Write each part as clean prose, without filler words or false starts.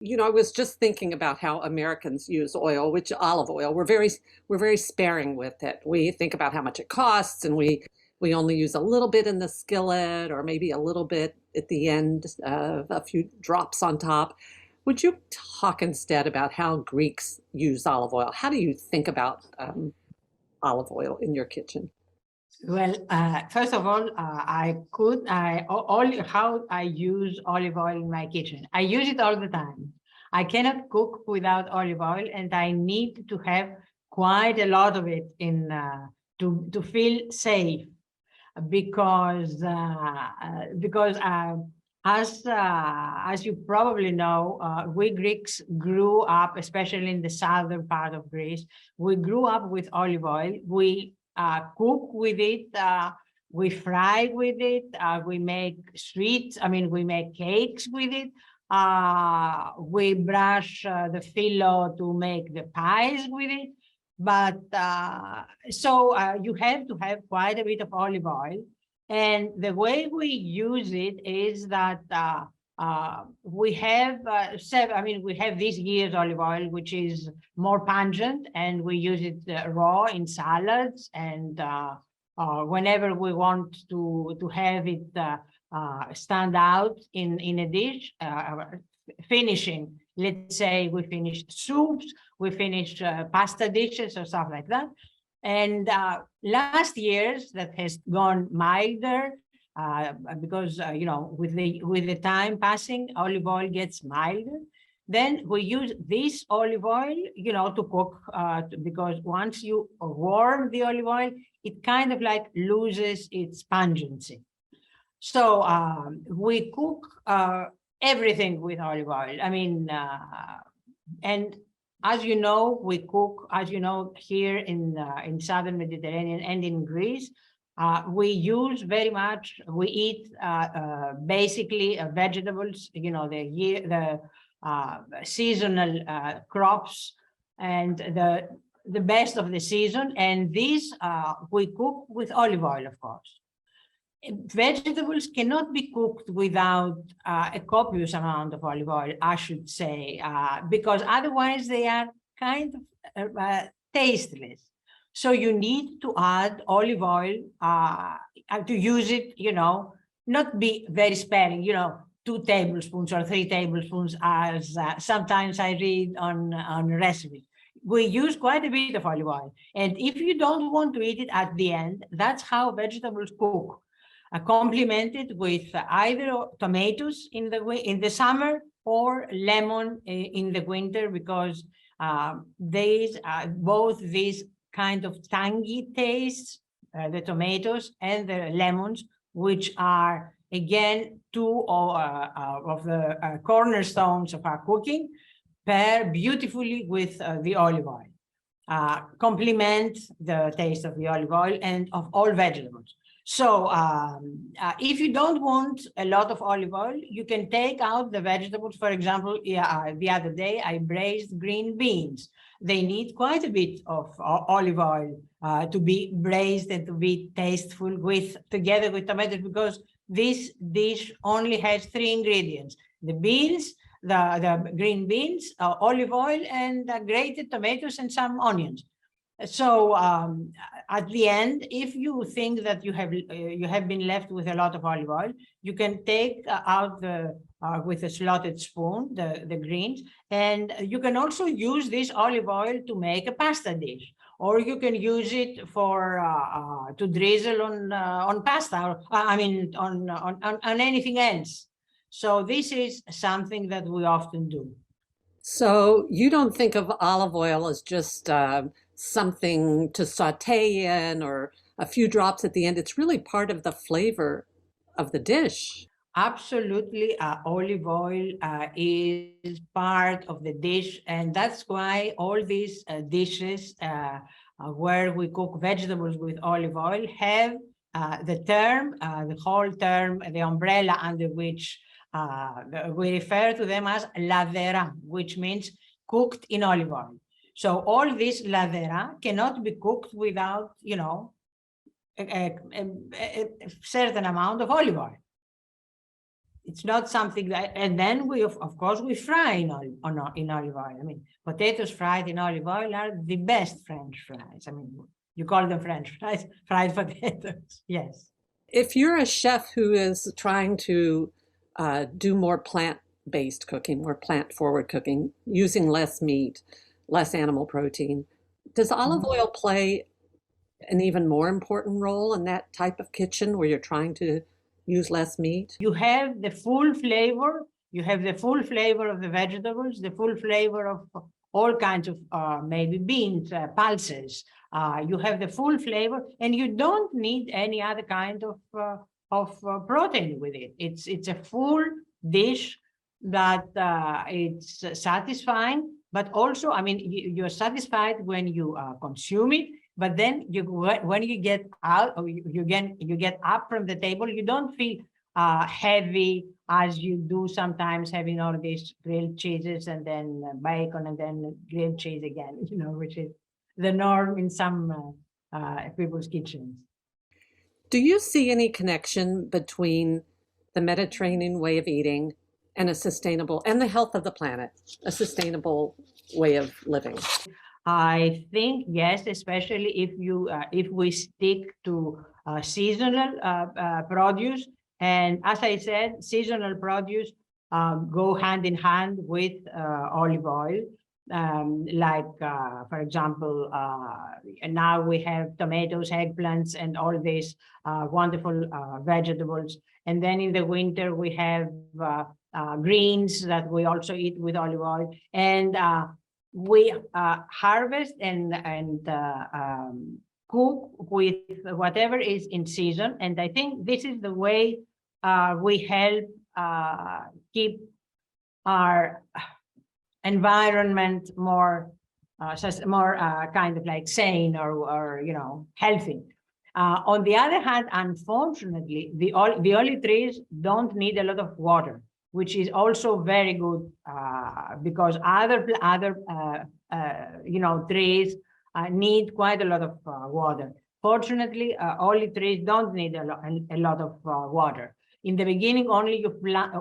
I was just thinking about how Americans use oil, which olive oil. We're very sparing with it. We think about how much it costs, and we only use a little bit in the skillet, or maybe a little bit at the end, a few drops on top. Would you talk instead about how Greeks use olive oil? How do you think about olive oil in your kitchen? Well, first of all, how I use olive oil in my kitchen. I use it all the time. I cannot cook without olive oil, and I need to have quite a lot of it in to feel safe, because as you probably know, we Greeks grew up, especially in the southern part of Greece. We grew up with olive oil. We cook with it. We fry with it. We make sweets. I mean, we make cakes with it. We brush the filo to make the pies with it. But you have to have quite a bit of olive oil. And the way we use it is that we have we have this year's olive oil, which is more pungent, and we use it raw in salads, and whenever we want to have it stand out in a dish, finishing. Let's say we finished soups, we finished pasta dishes or stuff like that. And last year's that has gone milder, because with the time passing, olive oil gets milder. Then we use this olive oil, to cook, because once you warm the olive oil, it kind of like loses its pungency. So we cook everything with olive oil. I mean, and as you know, we cook, here in Southern Mediterranean and in Greece, we eat basically vegetables, the seasonal crops, and the best of the season. And these we cook with olive oil, of course. Vegetables cannot be cooked without a copious amount of olive oil, I should say, because otherwise they are kind of tasteless. So you need to add olive oil to use it, not be very sparing, 2 tablespoons or 3 tablespoons, as sometimes I read on recipes. We use quite a bit of olive oil. And if you don't want to eat it at the end, that's how vegetables cook. Complemented with either tomatoes in the summer or lemon in the winter, because both these kind of tangy tastes, the tomatoes and the lemons, which are again two of the cornerstones of our cooking, pair beautifully with the olive oil, complement the taste of the olive oil and of all vegetables. So if you don't want a lot of olive oil, you can take out the vegetables. For example, the other day I braised green beans. They need quite a bit of olive oil to be braised and to be tasteful together with tomatoes, because this dish only has 3 ingredients: the beans, the green beans, olive oil, and grated tomatoes and some onions. So at the end, if you think that you have been left with a lot of olive oil, you can take out with a slotted spoon the greens, and you can also use this olive oil to make a pasta dish, or you can use it to drizzle on pasta, or on anything else. So this is something that we often do. So you don't think of olive oil as just something to saute in or a few drops at the end. It's really part of the flavor of the dish. Absolutely, olive oil is part of the dish, and that's why all these dishes where we cook vegetables with olive oil have the whole term, the umbrella under which we refer to them as ladera, which means cooked in olive oil. So all this ladera cannot be cooked without, a certain amount of olive oil. it's not something that, and then we, of course, we fry in olive oil. I mean, potatoes fried in olive oil are the best French fries. I mean, you call them French fries, fried potatoes. Yes. If you're a chef who is trying to do more plant-based cooking, more plant-forward cooking, using less meat, less animal protein, does olive Mhm. oil play an even more important role in that type of kitchen where you're trying to use less meat? You have the full flavor. You have the full flavor of the vegetables, the full flavor of all kinds of maybe beans, pulses. You have the full flavor, and you don't need any other kind of protein with it. It's a full dish that it's satisfying, but also, I mean, you're satisfied when you consume it. But then when you get out, or you get up from the table, you don't feel heavy as you do sometimes, having all these grilled cheeses and then bacon and then grilled cheese again, which is the norm in some people's kitchens. Do you see any connection between the Mediterranean way of eating and and the health of the planet, a sustainable way of living? I think yes, especially if we stick to seasonal produce, and as I said, seasonal produce go hand in hand with olive oil. For example, now we have tomatoes, eggplants, and all these wonderful vegetables. And then in the winter we have greens that we also eat with olive oil. And we harvest and cook with whatever is in season. And I think this is the way we help keep our environment more kind of like sane or healthy. On the other hand, unfortunately, the olive trees don't need a lot of water, which is also very good because other trees need quite a lot of water. Fortunately, olive trees don't need a lot of water. In the beginning, only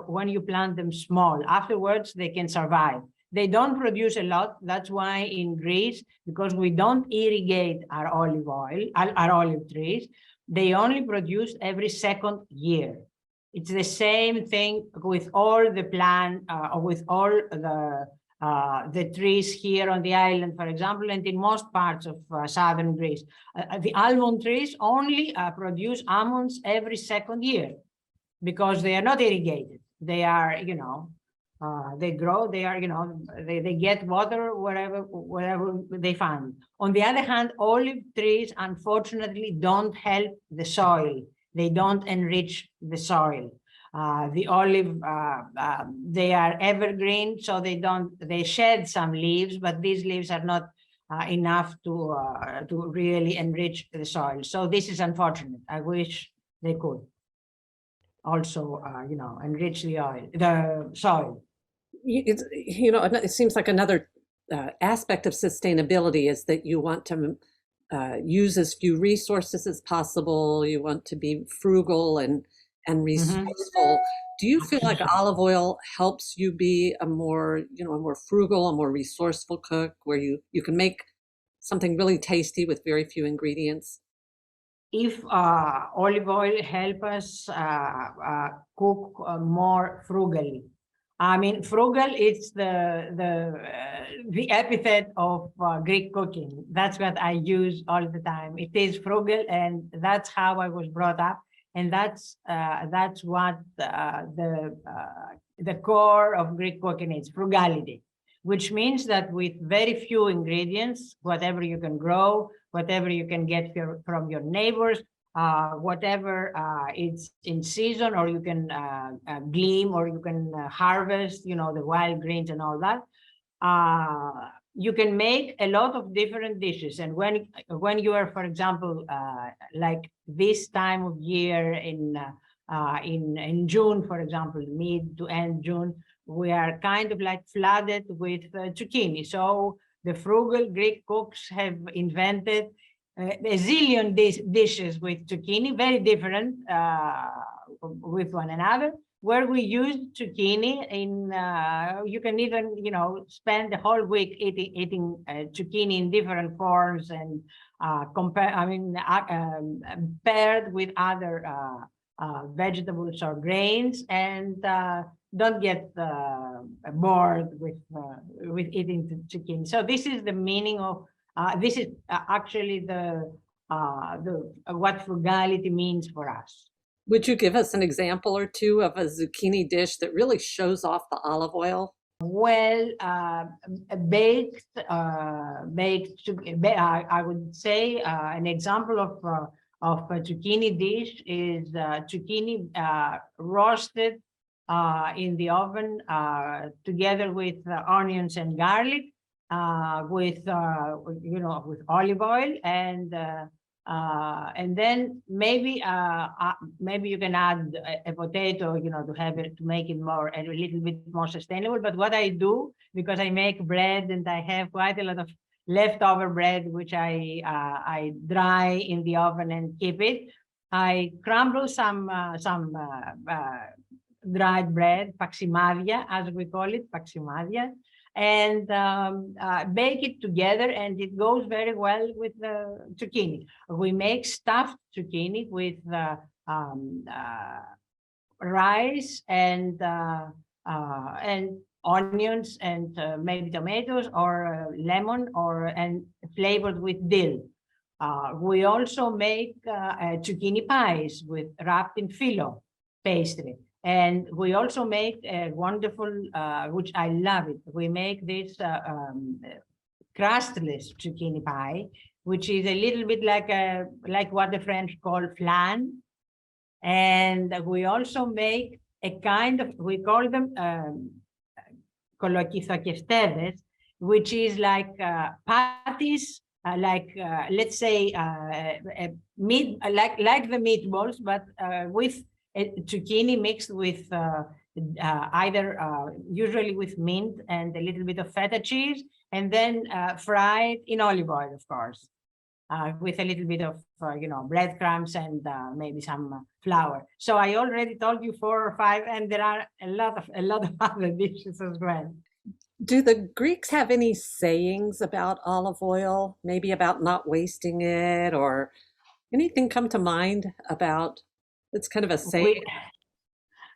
when you plant them small. Afterwards, they can survive. They don't produce a lot. That's why in Greece, because we don't irrigate our our olive trees, they only produce every second year. It's the same thing with all the with all the trees here on the island, for example, and in most parts of southern Greece. The almond trees only produce almonds every second year because they are not irrigated. They are, they grow, they are, they get water wherever they find. On the other hand, olive trees, unfortunately, don't help the soil. They don't enrich the soil. The olive, they are evergreen, so they shed some leaves, but these leaves are not enough to really enrich the soil. So this is unfortunate. I wish they could also, enrich the soil. It seems like another aspect of sustainability is that you want to use as few resources as possible. You want to be frugal and resourceful. Do you feel like olive oil helps you be a more frugal, a more resourceful cook, where you can make something really tasty with very few ingredients? If olive oil help us cook more frugally. I mean, frugal is the epithet of Greek cooking. That's what I use all the time. It is frugal, and that's how I was brought up, and that's what the core of Greek cooking is: frugality, which means that with very few ingredients, whatever you can grow, whatever you can get from your neighbors, whatever it's in season, or you can glean, or you can harvest, the wild greens and all that. You can make a lot of different dishes. And when you are, for example, like this time of year in June, for example, mid to end June, we are kind of like flooded with zucchini. So the frugal Greek cooks have invented a zillion dishes with zucchini, very different with one another. where we use zucchini in, you can even, spend the whole week eating zucchini in different forms and paired with other vegetables or grains, and don't get bored with eating the zucchini. So this is the meaning of this is actually the what frugality means for us. Would you give us an example or two of a zucchini dish that really shows off the olive oil? Well, baked, I would say an example of a zucchini dish is zucchini roasted in the oven together with onions and garlic, with with olive oil, and then maybe you can add a potato, to have it, to make it a little bit more sustainable. But what I do, because I make bread and I have quite a lot of leftover bread, which I dry in the oven and keep it, I crumble some dried bread, paximadia, as we call it, paximadia, and bake it together, and it goes very well with the zucchini. We make stuffed zucchini with rice and onions and maybe tomatoes or lemon, and flavored with dill. We also make zucchini pies wrapped in phyllo pastry. And we also make a wonderful, which I love it. We make this crustless zucchini pie, which is a little bit like what the French call flan. And we also make a kind of, we call them kolokiθοκευτέδες, which is like patties, let's say meat, like the meatballs, but with zucchini mixed with either usually with mint and a little bit of feta cheese, and then fried in olive oil, of course, with a little bit of breadcrumbs and maybe some flour. So I already told you 4 or 5, and there are a lot of other dishes as well. Do the Greeks have any sayings about olive oil, maybe about not wasting it, or anything come to mind about? It's kind of a saying.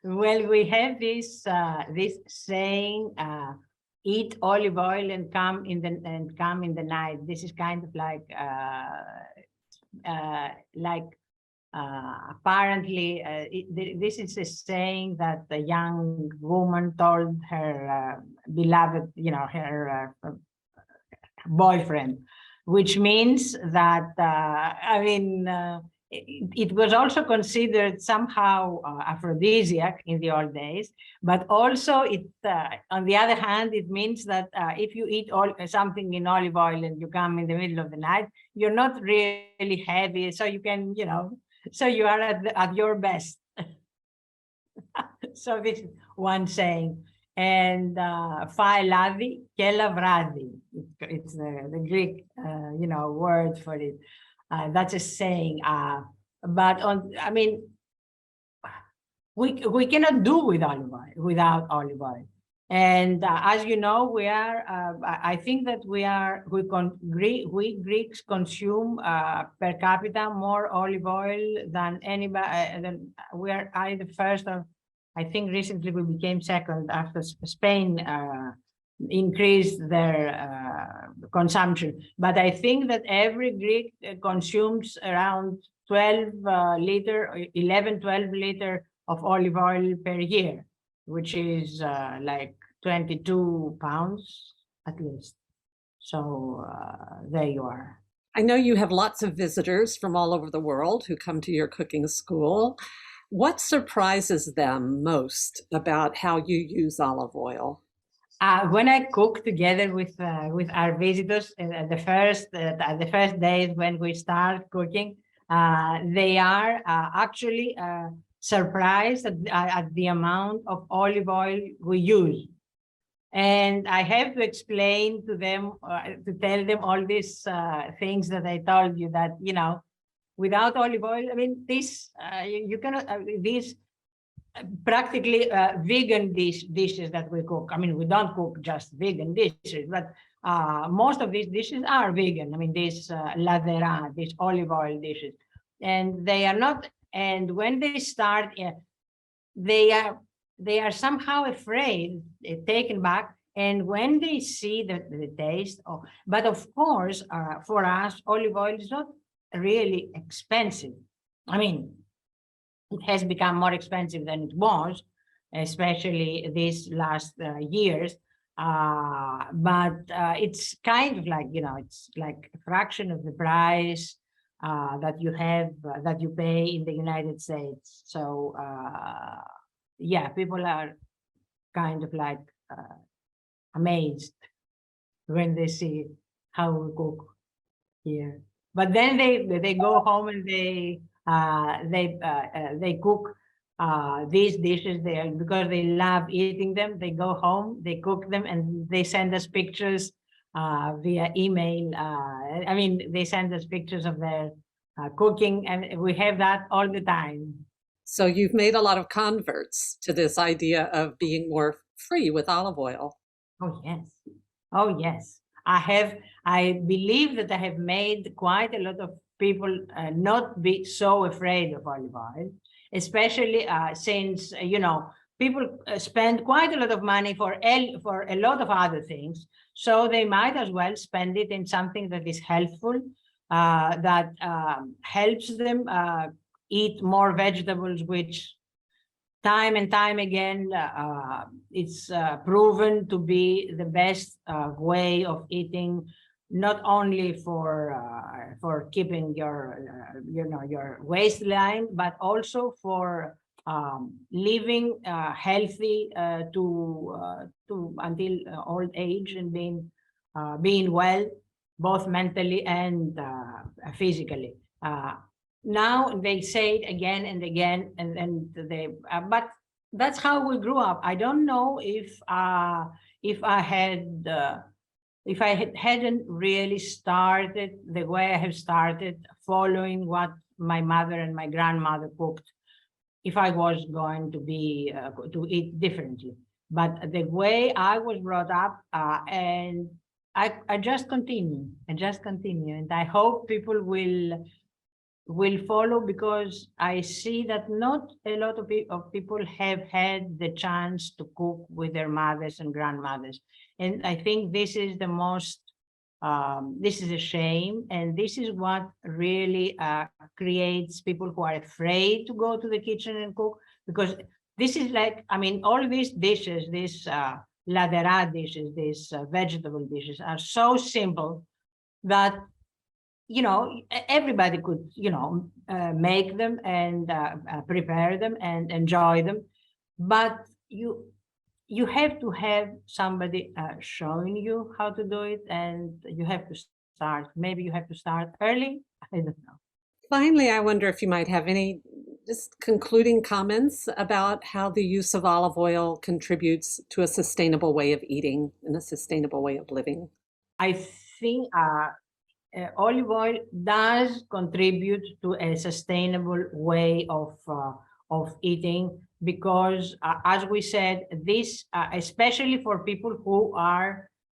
We have this saying, eat olive oil and come in the night. This is kind of apparently this is a saying that the young woman told her beloved, her boyfriend, which means that it was also considered somehow aphrodisiac in the old days, but also it, on the other hand, it means that if you eat something in olive oil and you come in the middle of the night, you're not really heavy, so you can, so you are at your best. So this is one saying. And "Φάε λάδι και έλα βράδυ." It's the Greek, word for it. That's a saying. But we cannot do without olive oil. And as you know, we are. I think that we Greeks consume per capita more olive oil than anybody. We are either first or, I think recently we became second after Spain increased their consumption. But I think that every Greek consumes around 12 liter of olive oil per year, which is like 22 pounds at least. So there you are. I know you have lots of visitors from all over the world who come to your cooking school. What surprises them most about how you use olive oil? When I cook together with our visitors, the first days when we start cooking, they are actually surprised at the amount of olive oil we use. And I have to explain to them, to tell them all these things that I told you, that, without olive oil, this, you cannot, practically vegan dishes that we cook. I mean, we don't cook just vegan dishes, but most of these dishes are vegan. I mean, these ladera, these olive oil dishes, and they are not. And when they start, they are somehow afraid, taken back. And when they see the taste, but of course, for us, olive oil is not really expensive. I mean, it has become more expensive than it was, especially these last years. But it's kind of like, it's like a fraction of the price that you have, that you pay in the United States. So yeah, people are kind of like amazed when they see how we cook here. But then they go home and they cook these dishes there because they love eating them. They go home, they cook them, and they send us pictures via email. I mean, they send us pictures of their cooking, and we have that all the time. So you've made a lot of converts to this idea of being more free with olive oil. Oh, yes. Oh, yes. I believe that I have made quite a lot of people not be so afraid of olive oil, especially since, people spend quite a lot of money for a lot of other things. So they might as well spend it in something that is helpful, that helps them eat more vegetables, which time and time again, it's proven to be the best way of eating, not only for keeping your waistline, but also for living healthy to until old age, and being well, both mentally and physically. Now they say it again and again, and they but that's how we grew up. I don't know if I hadn't really started the way I have started, following what my mother and my grandmother cooked, if I was going to be to eat differently. But the way I was brought up, and I just continue and I hope people will follow, because I see that not a lot of people have had the chance to cook with their mothers and grandmothers. And I think this is the most, this is a shame. And this is what really creates people who are afraid to go to the kitchen and cook, because this is like, I mean, all these dishes, these ladera dishes, these vegetable dishes are so simple that everybody could, make them and prepare them and enjoy them. But you have to have somebody showing you how to do it, and you have to start. Maybe you have to start early. I don't know. Finally, I wonder if you might have any just concluding comments about how the use of olive oil contributes to a sustainable way of eating and a sustainable way of living. I think olive oil does contribute to a sustainable way of eating, because as we said, this especially for people who are